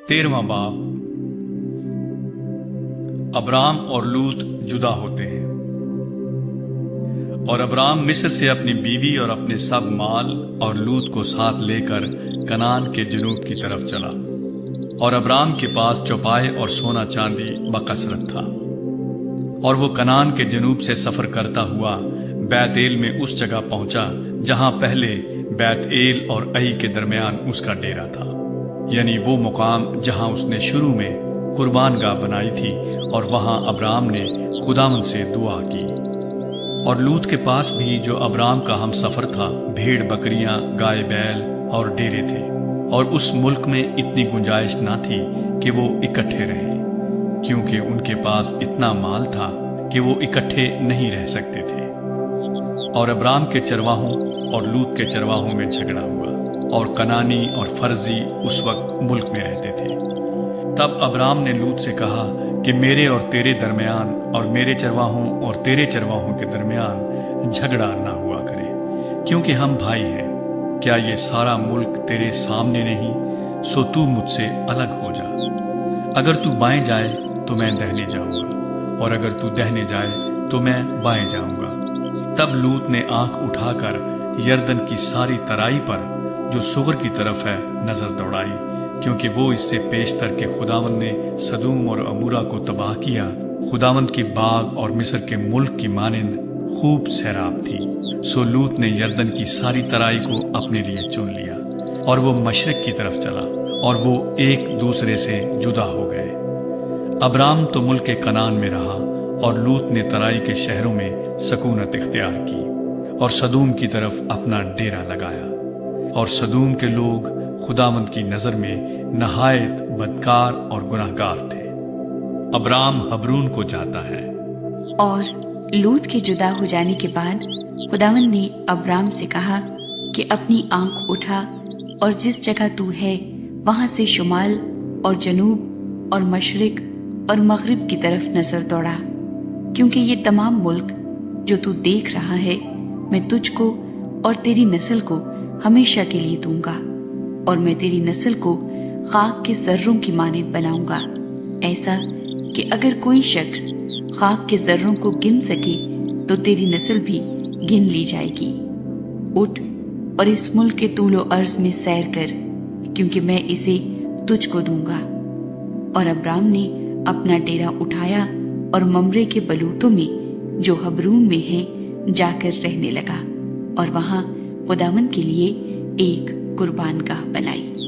13واں باب۔ ابرام اور لوط جدا ہوتے ہیں۔ اور ابرام مصر سے اپنی بیوی اور اپنے سب مال اور لوط کو ساتھ لے کر کنعان کے جنوب کی طرف چلا۔ اور ابرام کے پاس چوپائے اور سونا چاندی بکثرت تھا، اور وہ کنعان کے جنوب سے سفر کرتا ہوا بیت ایل میں اس جگہ پہنچا جہاں پہلے بیت ایل اور ای کے درمیان اس کا ڈیرا تھا، یعنی وہ مقام جہاں اس نے شروع میں قربان گاہ بنائی تھی، اور وہاں ابرام نے خداوند سے دعا کی۔ اور لوط کے پاس بھی جو ابرام کا ہم سفر تھا بھیڑ بکریاں گائے بیل اور ڈیرے تھے، اور اس ملک میں اتنی گنجائش نہ تھی کہ وہ اکٹھے رہیں، کیونکہ ان کے پاس اتنا مال تھا کہ وہ اکٹھے نہیں رہ سکتے تھے۔ اور ابرام کے چرواہوں اور لوط کے چرواہوں میں جھگڑا ہوا، اور کنانی اور فرزی اس وقت ملک میں رہتے تھے۔ تب ابرام نے لوط سے کہا کہ میرے اور تیرے درمیان اور میرے چرواہوں اور تیرے چرواہوں کے درمیان جھگڑا نہ ہوا کرے، کیونکہ ہم بھائی ہیں۔ کیا یہ سارا ملک تیرے سامنے نہیں؟ سو تو مجھ سے الگ ہو جا۔ اگر تو بائیں جائے تو میں دہنے جاؤں گا، اور اگر تو دہنے جائے تو میں بائیں جاؤں گا۔ تب لوط نے آنکھ اٹھا کر یردن کی ساری ترائی پر جو سغر کی طرف ہے نظر دوڑائی، کیونکہ وہ اس سے پیشتر کہ خداوند نے سدوم اور عمورہ کو تباہ کیا، خداوند کی باغ اور مصر کے ملک کی مانند خوب سیراب تھی۔ سو لوط نے یردن کی ساری ترائی کو اپنے لیے چن لیا، اور وہ مشرق کی طرف چلا، اور وہ ایک دوسرے سے جدا ہو گئے۔ ابرام تو ملک کنعان میں رہا، اور لوط نے ترائی کے شہروں میں سکونت اختیار کی، اور سدوم کی طرف اپنا ڈیرا لگایا۔ اور سدوم کے لوگ خداوند کی نظر میں نہایت بدکار اور گناہگار تھے۔ ابرام حبرون کو جاتا ہے۔ اور لوط کے جدا ہو جانے کے بعد خداوند نے ابرام سے کہا کہ اپنی آنکھ اٹھا اور جس جگہ تو ہے وہاں سے شمال اور جنوب اور مشرق اور مغرب کی طرف نظر دوڑا، کیونکہ یہ تمام ملک جو تو دیکھ رہا ہے میں تجھ کو اور تیری نسل کو ہمیشہ کے لیے دوں گا، اور میں تیری نسل کو خاک کے ذروں کی مانند بناؤں گا، ایسا کہ اگر کوئی شخص خاک کے ذروں کو گن سکے تو تیری نسل بھی گن لی جائے گی۔ اٹھ اور اس ملک کے طول و عرض میں سیر کر، کیونکہ میں اسے تجھ کو دوں گا۔ اور ابرام نے اپنا ڈیرا اٹھایا اور ممرے کے بلوتوں میں جو حبرون میں ہیں جا کر رہنے لگا، اور وہاں خداوند کے لیے ایک قربان گاہ بنائی۔